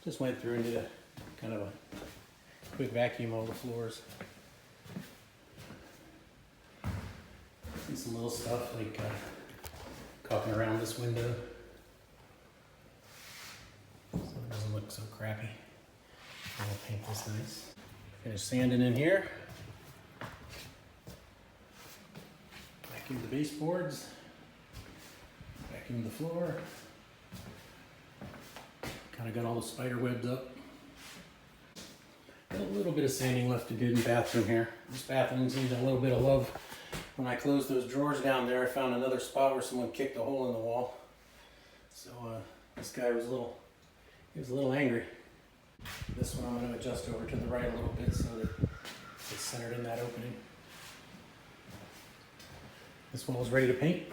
Just went through and did a kind of a quick vacuum of the floors. And some little stuff like caulking around this window, so it doesn't look so crappy. I'll paint this nice. Finish sanding in here. Vacuum the baseboards. Vacuum the floor. Kind of got all the spider webs up. Got a little bit of sanding left to do in the bathroom here. This bathroom needs a little bit of love. When I closed those drawers down there, I found another spot where someone kicked a hole in the wall. So this guy was a little angry. This one I'm going to adjust over to the right a little bit so that it's centered in that opening. This wall is ready to paint.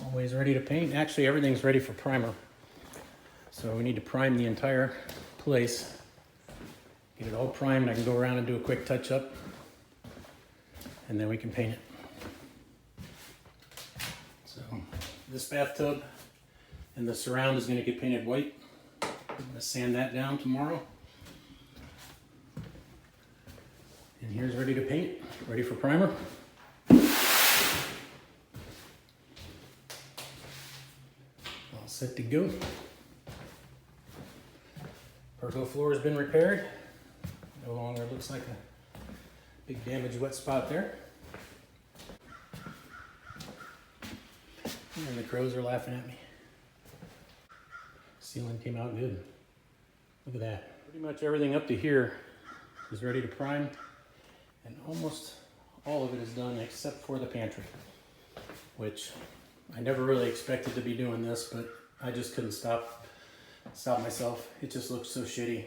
Always ready to paint. Actually, everything's ready for primer. So we need to prime the entire place. Get it all primed. I can go around and do a quick touch-up, and then we can paint it. So this bathtub and the surround is going to get painted white. I'm going to sand that down tomorrow. And here's ready to paint, ready for primer. All set to go. Pergo floor has been repaired. No longer looks like a big damaged wet spot there. And the crows are laughing at me. Ceiling came out good. Look at that. Pretty much everything up to here is ready to prime, and almost all of it is done except for the pantry, which I never really expected to be doing this, but I just couldn't stop myself. It just looked so shitty.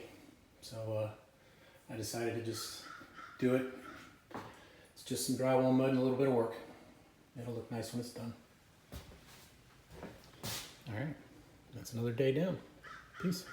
So I decided to just do it. It's just some drywall, mud, and a little bit of work. It'll look nice when it's done. All right, that's another day down. Peace.